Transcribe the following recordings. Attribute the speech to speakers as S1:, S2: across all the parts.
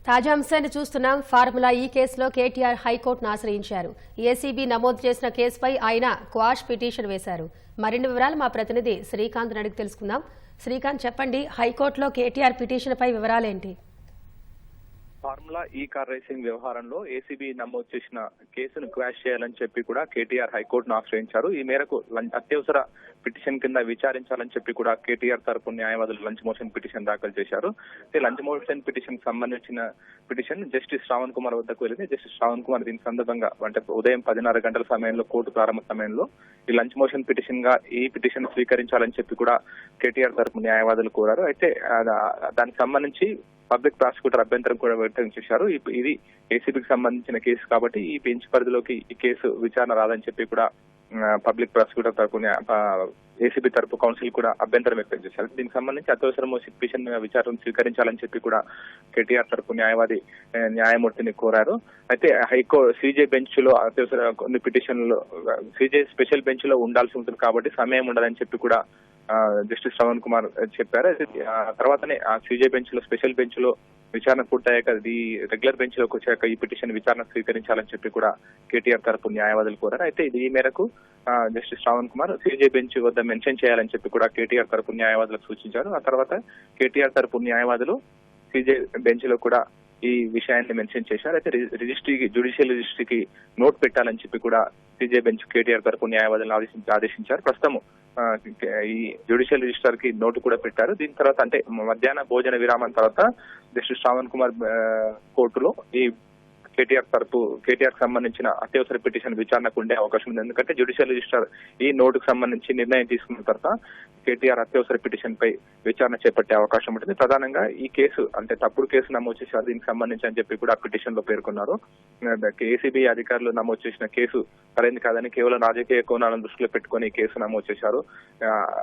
S1: తాజా అంశాన్ని చూస్తున్నాం. ఫార్ములా ఈ కేసులో కేటీఆర్ హైకోర్టును ఆశ్రయించారు. ఏసీబీ నమోదు చేసిన కేసుపై ఆయన క్వాష్ పిటిషన్ వేశారు. మరిన్ని వివరాలు మా ప్రతినిధి శ్రీకాంత్ అడిగి తెలుసుకుందాం. శ్రీకాంత్, చెప్పండి, హైకోర్టులో కేటీఆర్ పిటిషన్పై వివరాలేంటి?
S2: ఫార్ములా ఈ కార్ రేసింగ్ వ్యవహారంలో ఏసీబీ నమోదు చేసిన కేసును క్వాష్ చేయాలని చెప్పి కూడా కేటీఆర్ హైకోర్టును ఆశ్రయించారు. ఈ మేరకు అత్యవసర పిటిషన్ కింద విచారించాలని చెప్పి కూడా కేటీఆర్ తరపు న్యాయవాదులు లంచ్ మోషన్ పిటిషన్ దాఖలు చేశారు. లంచ్ మోషన్ పిటిషన్ సంబంధించిన పిటిషన్ జస్టిస్ శ్రావణ్ కుమార్ వద్దకు వెళ్ళింది. జస్టిస్ శ్రావణ్ కుమార్ దీని సందర్భంగా అంటే ఉదయం 10:30 గంటల సమయంలో కోర్టు ప్రారంభ సమయంలో ఈ లంచ్ మోషన్ పిటిషన్ గా ఈ పిటిషన్ స్వీకరించాలని చెప్పి కూడా కేటీఆర్ తరపు న్యాయవాదులు కోరారు. అయితే దానికి సంబంధించి పబ్లిక్ ప్రాసిక్యూటర్ అభ్యంతరం కూడా వ్యక్తం చేశారు. ఇది ఏసీబీకి సంబంధించిన కేసు కాబట్టి ఈ బెంచ్ పరిధిలోకి ఈ కేసు విచారణ రాదని చెప్పి కూడా పబ్లిక్ ప్రాసిక్యూటర్ తరపు ఏసీబీ తరపు కౌన్సిల్ కూడా అభ్యంతరం వ్యక్తం చేశారు. దీనికి సంబంధించి అత్యవసర పిటిషన్ విచారణ స్వీకరించాలని చెప్పి కూడా కేటీఆర్ తరపు న్యాయమూర్తిని కోరారు. అయితే సీజే బెంచ్ లో అత్యవసర కొన్ని పిటిషన్లు సీజే స్పెషల్ బెంచ్ లో ఉండాల్సి ఉంటుంది కాబట్టి సమయం ఉండదని చెప్పి కూడా జస్టిస్ శ్రవణ్ కుమార్ చెప్పారు. తర్వాతనే ఆ సీజే బెంచ్ లో స్పెషల్ బెంచ్ లో విచారణ పూర్తయ్యాక ఈ రెగ్యులర్ బెంచ్ లోకి వచ్చాక ఈ పిటిషన్ విచారణ స్వీకరించాలని చెప్పి కూడా కేటీఆర్ తరపు న్యాయవాదులు కోరారు. అయితే ఈ మేరకు justice Shravan Kumar CJ bench వద్ద మెన్షన్ చేయాలని చెప్పి కూడా కేటీఆర్ తరపు న్యాయవాదులకు సూచించారు. ఆ తర్వాత కేటీఆర్ తరపు న్యాయవాదులు సీజే బెంచ్ లో కూడా ఈ విషయాన్ని మెన్షన్ చేశారు. అయితే జ్యుడిషియల్ రిజిస్ట్రీకి నోట్ పెట్టాలని చెప్పి కూడా సీజే బెంచ్ కేటీఆర్ తరపు న్యాయవాదులను ఆదేశించారు. ప్రస్తుతం ఈ జ్యుడిషియల్ రిజిస్టర్ కి నోటు కూడా పెట్టారు. దీని తర్వాత అంటే మధ్యాహ్న భోజన విరామం తర్వాత జస్టిస్ శ్రావణ్ కుమార్ కోర్టులో ఈ కేటీఆర్ సంబంధించిన అత్యవసర పిటిషన్ విచారణకు ఉండే అవకాశం ఉంది. ఎందుకంటే జ్యుడిషియల్ రిజిస్టర్ ఈ నోటుకు సంబంధించి నిర్ణయం తీసుకున్న తర్వాత కేటీఆర్ అత్యవసర పిటిషన్ పై విచారణ చేపట్టే అవకాశం ఉంటుంది. ప్రధానంగా ఈ కేసు అంటే తప్పుడు కేసు నమోదు చేశారు దీనికి సంబంధించి అని చెప్పి కూడా పిటిషన్ లో పేర్కొన్నారు. ఏసీబీ అధికారులు నమోదు చేసిన కేసు సరైనది కాదని కేవలం రాజకీయ కోణాలను దృష్టిలో పెట్టుకుని ఈ కేసు నమోదు చేశారు.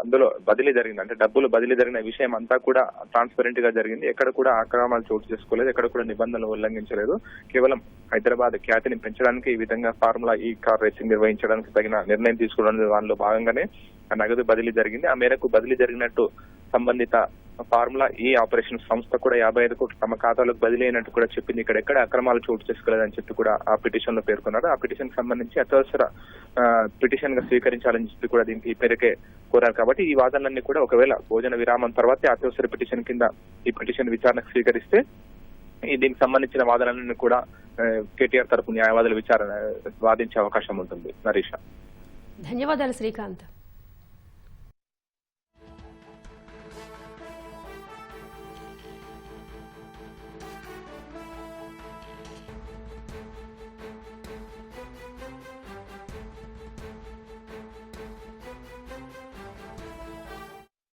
S2: అందులో బదిలీ జరిగింది అంటే డబ్బులు బదిలీ జరిగిన విషయం అంతా కూడా ట్రాన్స్పరెంట్ గా జరిగింది. ఎక్కడ కూడా అక్రమాలు చోటు చేసుకోలేదు, ఎక్కడ కూడా నిబంధనలు ఉల్లంఘించలేదు. కేవలం హైదరాబాద్ ఖ్యాతిని పెంచడానికి ఈ విధంగా ఫార్ములా ఈ కార్ రేసింగ్ నిర్వహించడానికి తగిన నిర్ణయం తీసుకోవడానికి దానిలో భాగంగానే నగదు బదిలీ జరిగింది. ఆ మేరకు బదిలీ జరిగినట్టు సంబంధిత ఫార్ములా ఈ ఆపరేషన్ సంస్థ కూడా 55 కోట్లు తమ ఖాతాలోకి బదిలీ అయినట్టు కూడా చెప్పింది. ఇక్కడ ఎక్కడ అక్రమాలు చోటు చేసుకోలేదని చెప్పి కూడా ఆ పిటిషన్ లో పేర్కొన్నారు. ఆ పిటిషన్ సంబంధించి అత్యవసర పిటిషన్ గా స్వీకరించాలని చెప్పి కూడా దీనికి పేరుకే కోరారు. కాబట్టి ఈ వాదనలన్నీ కూడా ఒకవేళ భోజన విరామం తర్వాతే అత్యవసర పిటిషన్ కింద ఈ పిటిషన్ విచారణకు స్వీకరిస్తే దీనికి సంబంధించిన వాదనలన్నీ కూడా కేటీఆర్ తరపు న్యాయవాదుల విచారణ వాదించే అవకాశం ఉంటుంది. నరీష,
S1: ధన్యవాదాలు శ్రీకాంత్.